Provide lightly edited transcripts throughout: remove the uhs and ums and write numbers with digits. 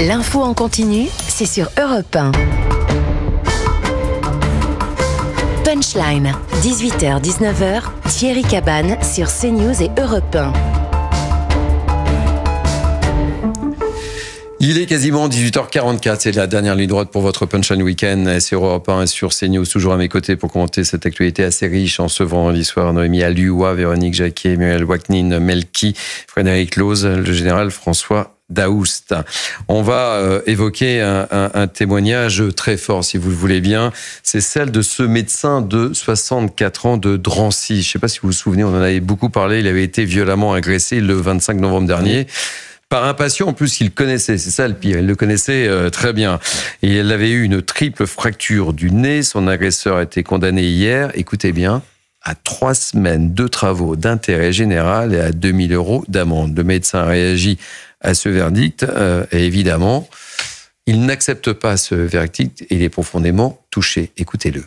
L'info en continu, c'est sur Europe 1. Punchline, 18h-19h, Thierry Cabane sur CNews et Europe 1. Il est quasiment 18h44, c'est la dernière ligne droite pour votre Punchline Week-end sur Europe 1 et sur CNews, toujours à mes côtés pour commenter cette actualité assez riche en ce vendredi soir. Noémie Alioua, Véronique Jacquet, Muriel Waknin, Melki, Frédéric Lose, le général François Daoust. On va évoquer un témoignage très fort, si vous le voulez bien. C'est celle de ce médecin de 64 ans de Drancy. Je ne sais pas si vous vous souvenez, on en avait beaucoup parlé. Il avait été violemment agressé le 25 novembre dernier. Par un patient en plus qu'il connaissait, c'est ça le pire, il le connaissait très bien. Et il avait eu une triple fracture du nez, son agresseur a été condamné hier, écoutez bien, à 3 semaines de travaux d'intérêt général et à 2 000 € d'amende. Le médecin a réagi à ce verdict et évidemment, il n'accepte pas ce verdict et il est profondément touché. Écoutez-le.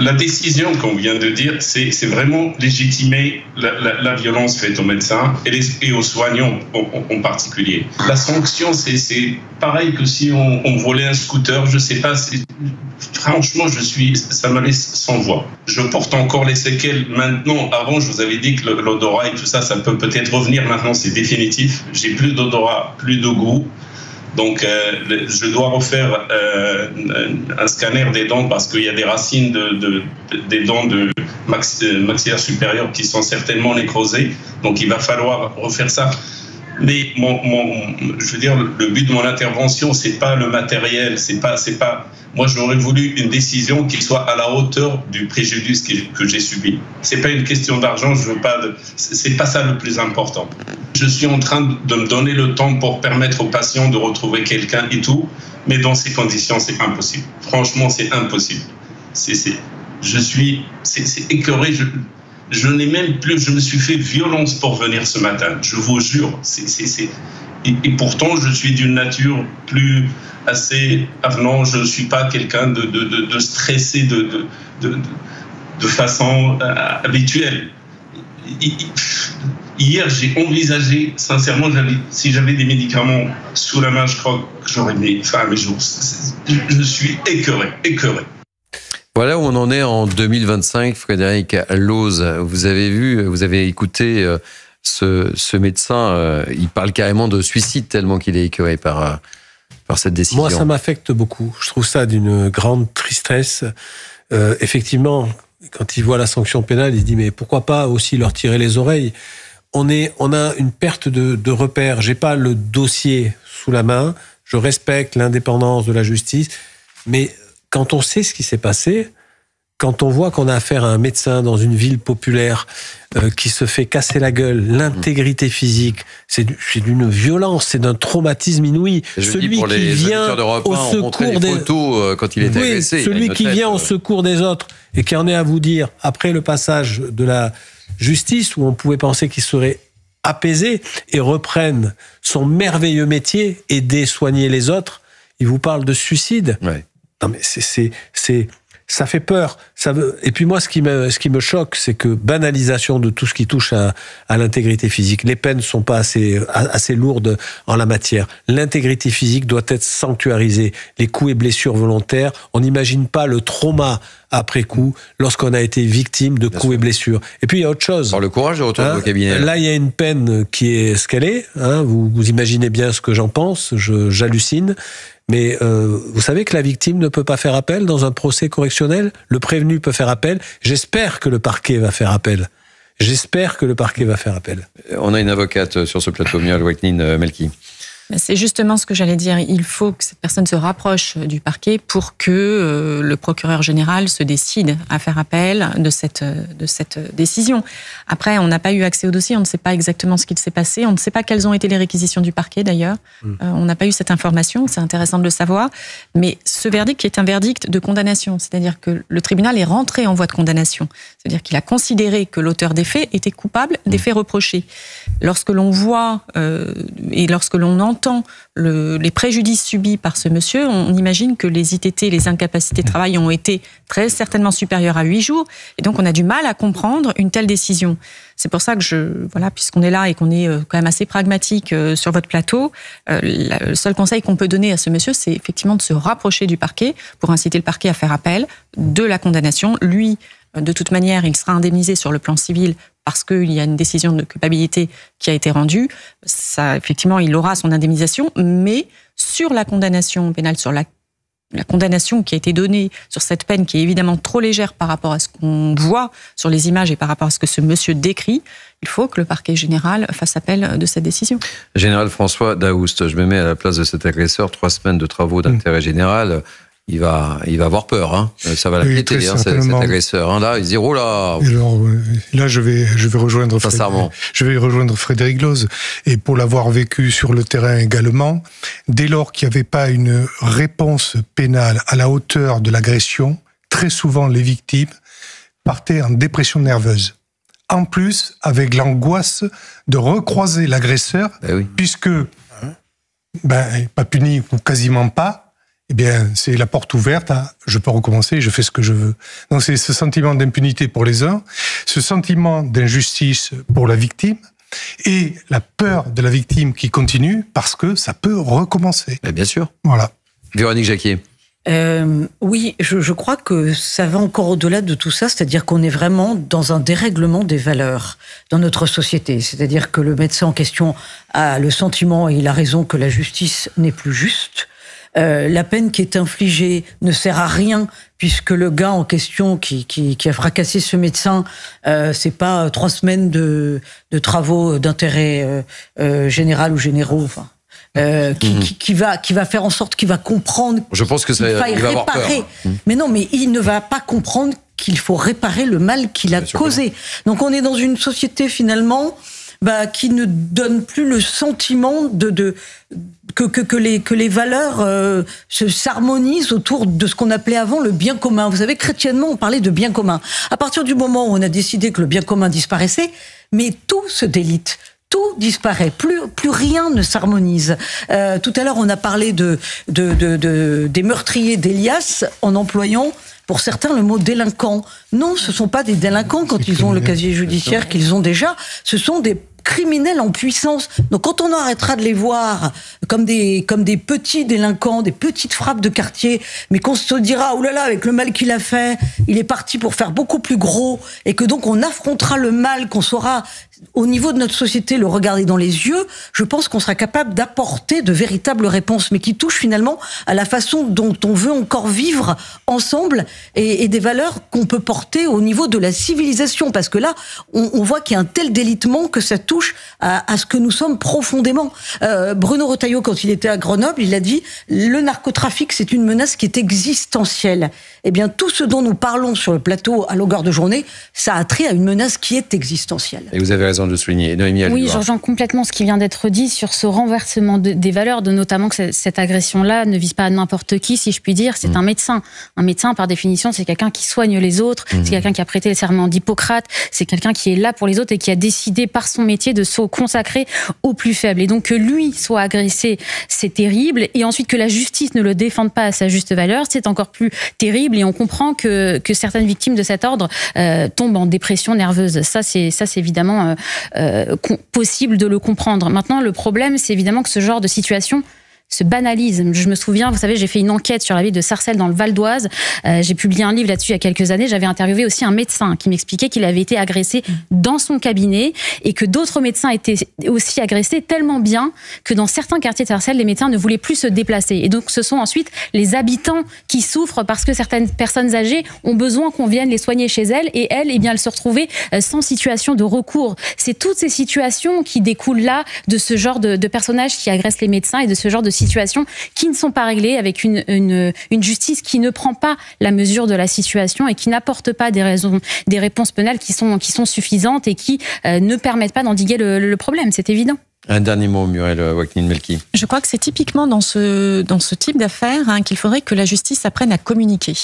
La décision qu'on vient de dire, c'est vraiment légitimer la violence faite aux médecins et aux soignants en particulier. La sanction, c'est pareil que si on volait un scooter, je sais pas, franchement, ça me laisse sans voix. Je porte encore les séquelles maintenant. Avant, je vous avais dit que l'odorat et tout ça, ça peut peut-être revenir. Maintenant, c'est définitif. J'ai plus d'odorat, plus de goût. Donc, je dois refaire un scanner des dents parce qu'il y a des racines des dents de maxillaire supérieur qui sont certainement nécrosées. Donc, il va falloir refaire ça. Mais je veux dire, le but de mon intervention, c'est pas le matériel, c'est pas. Moi, j'aurais voulu une décision qui soit à la hauteur du préjudice que j'ai subi. C'est pas une question d'argent, c'est pas ça le plus important. Je suis en train de me donner le temps pour permettre aux patients de retrouver quelqu'un et tout, mais dans ces conditions, c'est impossible. Franchement, c'est impossible. C'est écœuré. Je n'ai même plus. Je me suis fait violence pour venir ce matin. Je vous jure. Et pourtant, je suis d'une nature plus assez avenant. Je ne suis pas quelqu'un de stressé de façon habituelle. Hier, j'ai envisagé, sincèrement, si j'avais des médicaments sous la main, je crois que j'aurais mis fin à mes jours. Je suis écœuré. Voilà où on en est en 2025, Frédéric Lose. Vous avez écouté ce médecin, il parle carrément de suicide tellement qu'il est écœuré par cette décision. Moi, ça m'affecte beaucoup. Je trouve ça d'une grande tristesse. Effectivement, quand il voit la sanction pénale, il se dit mais pourquoi pas aussi leur tirer les oreilles. On a une perte de repères. J'ai pas le dossier sous la main. Je respecte l'indépendance de la justice, mais quand on sait ce qui s'est passé, quand on voit qu'on a affaire à un médecin dans une ville populaire qui se fait casser la gueule, l'intégrité physique, c'est d'une violence, c'est d'un traumatisme inouï. Celui qui vient au secours des photos quand il est agressé, celui qui vient au secours des autres et qui en est à vous dire après le passage de la justice où on pouvait penser qu'il serait apaisé et reprenne son merveilleux métier, aider, soigner les autres, il vous parle de suicide. Ouais. Non mais ça fait peur. Et puis moi, ce qui me choque, c'est que banalisation de tout ce qui touche à l'intégrité physique. Les peines ne sont pas assez lourdes en la matière. L'intégrité physique doit être sanctuarisée. Les coups et blessures volontaires, on n'imagine pas le trauma après coup lorsqu'on a été victime de coups et blessures. Et puis il y a autre chose. Alors le courage de retourner au cabinet. Là, il y a une peine qui est ce qu'elle est. Vous imaginez bien ce que j'en pense. J'hallucine. Mais vous savez que la victime ne peut pas faire appel dans un procès correctionnel. Le prévenu peut faire appel. J'espère que le parquet va faire appel. On a une avocate sur ce plateau, Muriel Waknin, Melki. C'est justement ce que j'allais dire. Il faut que cette personne se rapproche du parquet pour que le procureur général se décide à faire appel de cette décision. Après, on n'a pas eu accès au dossier, on ne sait pas exactement ce qu'il s'est passé, on ne sait pas quelles ont été les réquisitions du parquet d'ailleurs. On n'a pas eu cette information, c'est intéressant de le savoir. Mais ce verdict qui est un verdict de condamnation, c'est-à-dire que le tribunal est rentré en voie de condamnation. C'est-à-dire qu'il a considéré que l'auteur des faits était coupable des faits reprochés. Lorsque l'on voit et lorsque l'on entend entend les préjudices subis par ce monsieur, on imagine que les ITT, les incapacités de travail, ont été très certainement supérieures à 8 jours. Et donc, on a du mal à comprendre une telle décision. C'est pour ça que puisqu'on est là et qu'on est quand même assez pragmatique sur votre plateau, le seul conseil qu'on peut donner à ce monsieur, c'est effectivement de se rapprocher du parquet pour inciter le parquet à faire appel de la condamnation. Lui, de toute manière, il sera indemnisé sur le plan civil parce qu'il y a une décision de culpabilité qui a été rendue. Ça, effectivement, il aura son indemnisation, mais sur la condamnation pénale, sur la condamnation qui a été donnée sur cette peine qui est évidemment trop légère par rapport à ce qu'on voit sur les images et par rapport à ce que ce monsieur décrit, il faut que le parquet général fasse appel de cette décision. Général François Daoust, je me mets à la place de cet agresseur, 3 semaines de travaux d'intérêt général. Il va avoir peur, hein. Ça va l'inquiéter, cet agresseur. Hein. Là, il se dit, oh là. Alors, là, je vais rejoindre Frédéric Loz. Et pour l'avoir vécu sur le terrain également, dès lors qu'il n'y avait pas une réponse pénale à la hauteur de l'agression, très souvent les victimes partaient en dépression nerveuse. En plus, avec l'angoisse de recroiser l'agresseur, puisque, pas puni ou quasiment pas, eh bien, c'est la porte ouverte à « je peux recommencer, je fais ce que je veux ». Donc c'est ce sentiment d'impunité pour les uns, ce sentiment d'injustice pour la victime, et la peur de la victime qui continue parce que ça peut recommencer. Et bien sûr. Voilà. Véronique Jacquier. Oui, je crois que ça va encore au-delà de tout ça, c'est-à-dire qu'on est vraiment dans un dérèglement des valeurs dans notre société. C'est-à-dire que le médecin en question a le sentiment, et il a raison, que la justice n'est plus juste. La peine qui est infligée ne sert à rien puisque le gars en question qui a fracassé ce médecin, c'est pas 3 semaines de travaux d'intérêt général ou généraux, enfin. Qui va faire en sorte qu'il va comprendre. Je pense que ça il va avoir peur. Mais non, mais il ne va pas comprendre qu'il faut réparer le mal qu'il a causé. Donc on est dans une société finalement qui ne donne plus le sentiment que les valeurs s'harmonisent autour de ce qu'on appelait avant le bien commun. Vous savez, chrétiennement, on parlait de bien commun. À partir du moment où on a décidé que le bien commun disparaissait, mais tout se délite. Tout disparaît, plus rien ne s'harmonise. Tout à l'heure, on a parlé des meurtriers d'Elias en employant, pour certains, le mot délinquant. Non, ce ne sont pas des délinquants quand ils ont le casier judiciaire qu'ils ont déjà. Ce sont des criminels en puissance. Donc quand on arrêtera de les voir comme des petits délinquants, des petites frappes de quartier, mais qu'on se dira, oulala, avec le mal qu'il a fait, il est parti pour faire beaucoup plus gros, et que donc on affrontera le mal, qu'on saura au niveau de notre société le regarder dans les yeux, je pense qu'on sera capable d'apporter de véritables réponses, mais qui touchent finalement à la façon dont on veut encore vivre ensemble et des valeurs qu'on peut porter au niveau de la civilisation, parce que là, on voit qu'il y a un tel délitement que ça touche à ce que nous sommes profondément. Bruno Retailleau, quand il était à Grenoble, il a dit « Le narcotrafic, c'est une menace qui est existentielle ». Eh bien, tout ce dont nous parlons sur le plateau à longueur de journée, ça a trait à une menace qui est existentielle. Et vous avez raison de le souligner. Noémie Alluva. Oui, je rejoins complètement ce qui vient d'être dit sur ce renversement des valeurs, notamment que cette agression-là ne vise pas à n'importe qui, si je puis dire. C'est un médecin. Un médecin, par définition, c'est quelqu'un qui soigne les autres, c'est quelqu'un qui a prêté le serment d'Hippocrate, c'est quelqu'un qui est là pour les autres et qui a décidé par son métier de se consacrer aux plus faibles. Et donc que lui soit agressé, c'est terrible. Et ensuite que la justice ne le défende pas à sa juste valeur, c'est encore plus terrible. Et on comprend que certaines victimes de cet ordre tombent en dépression nerveuse. Ça, c'est évidemment possible de le comprendre. Maintenant, le problème, c'est évidemment que ce genre de situation se banalise. Je me souviens, vous savez, j'ai fait une enquête sur la ville de Sarcelles dans le Val d'Oise. J'ai publié un livre là-dessus il y a quelques années. J'avais interviewé aussi un médecin qui m'expliquait qu'il avait été agressé dans son cabinet et que d'autres médecins étaient aussi agressés tellement bien que dans certains quartiers de Sarcelles, les médecins ne voulaient plus se déplacer. Et donc, ce sont ensuite les habitants qui souffrent parce que certaines personnes âgées ont besoin qu'on vienne les soigner chez elles et elles, eh bien, elles se retrouvaient sans situation de recours. C'est toutes ces situations qui découlent là de ce genre de personnages qui agressent les médecins et de ce genre de situations qui ne sont pas réglées avec une justice qui ne prend pas la mesure de la situation et qui n'apporte pas des réponses pénales qui sont suffisantes et qui ne permettent pas d'endiguer le problème, c'est évident. Un dernier mot, Muriel Waknin-Melki. Je crois que c'est typiquement dans ce type d'affaires qu'il faudrait que la justice apprenne à communiquer.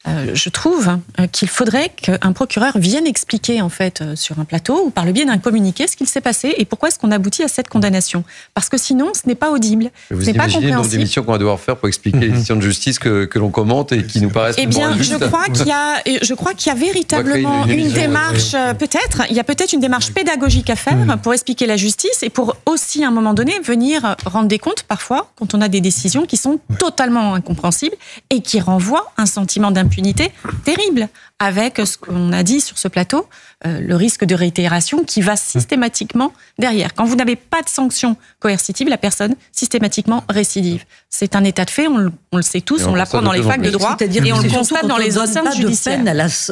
je trouve qu'il faudrait qu'un procureur vienne expliquer en fait sur un plateau ou par le biais d'un communiqué ce qu'il s'est passé et pourquoi est-ce qu'on aboutit à cette condamnation. Parce que sinon, ce n'est pas audible. Vous ce n'est pas imaginez le nombre compréhensible. d'émissions qu'on va devoir faire pour expliquer les décisions de justice que l'on commente et qui nous paraissent Eh bien, injustes. je crois qu'il y a véritablement une démarche, il y a peut-être une démarche pédagogique à faire pour expliquer la justice et pour aussi, à un moment donné, venir rendre des comptes parfois quand on a des décisions qui sont totalement incompréhensibles et qui renvoient un sentiment d'impunité terrible, avec ce qu'on a dit sur ce plateau, le risque de réitération qui va systématiquement derrière. Quand vous n'avez pas de sanction coercitive, la personne systématiquement récidive. C'est un état de fait, on le sait tous, on l'apprend dans les facs de droit et on le constate dans les enceintes judiciaires.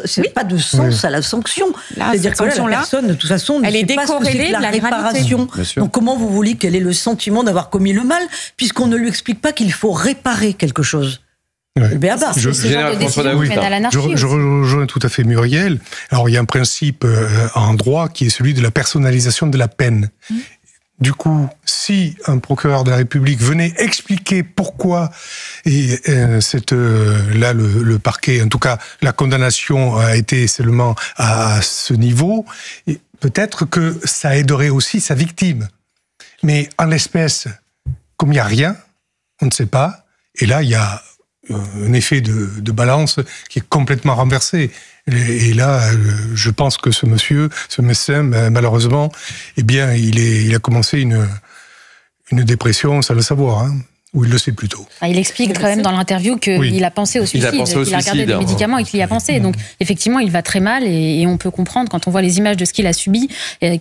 C'est pas de sens à la sanction. C'est-à-dire que la personne, de toute façon, ne sait pas ce que c'est que la réparation. Donc comment vous voulez qu'elle ait le sentiment d'avoir commis le mal, puisqu'on ne lui explique pas qu'il faut réparer quelque chose? Ouais. Je rejoins tout à fait Muriel. Alors, il y a un principe en droit qui est celui de la personnalisation de la peine. Du coup, si un procureur de la République venait expliquer pourquoi là le parquet, en tout cas la condamnation a été seulement à ce niveau, peut-être que ça aiderait aussi sa victime. Mais en l'espèce, comme il n'y a rien, on ne sait pas, et là il y a un effet de balance qui est complètement renversé. Et là, je pense que ce médecin, malheureusement, eh bien, il a commencé une dépression sans le savoir, ou il le sait plutôt. Il explique quand même dans l'interview qu'il a pensé au suicide, qu'il a regardé des médicaments et qu'il y a pensé. Donc, effectivement, il va très mal et on peut comprendre, quand on voit les images de ce qu'il a subi,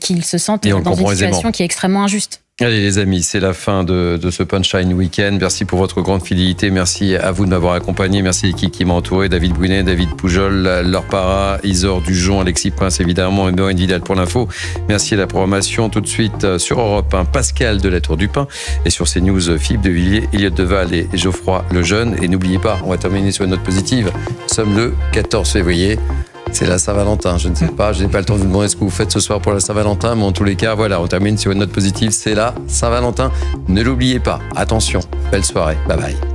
qu'il se sente dans une situation qui est extrêmement injuste. Allez les amis, c'est la fin de ce Punchline Week-end. Merci pour votre grande fidélité. Merci à vous de m'avoir accompagné. Merci à l'équipe qui m'a entouré. David Brunet, David Poujol, Laure Para, Isor Dujon, Alexis Prince évidemment et Maureen Vidal pour l'info. Merci à la programmation. Tout de suite sur Europe 1, Pascal de la Tour du Pin et sur CNews, Philippe de Villiers, Elliot Deval et Geoffroy Lejeune. Et n'oubliez pas, on va terminer sur une note positive. Nous sommes le 14 février. C'est la Saint-Valentin, je ne sais pas, je n'ai pas le temps de vous demander ce que vous faites ce soir pour la Saint-Valentin, mais en tous les cas, voilà, on termine sur une note positive, c'est la Saint-Valentin. Ne l'oubliez pas, attention, belle soirée, bye bye.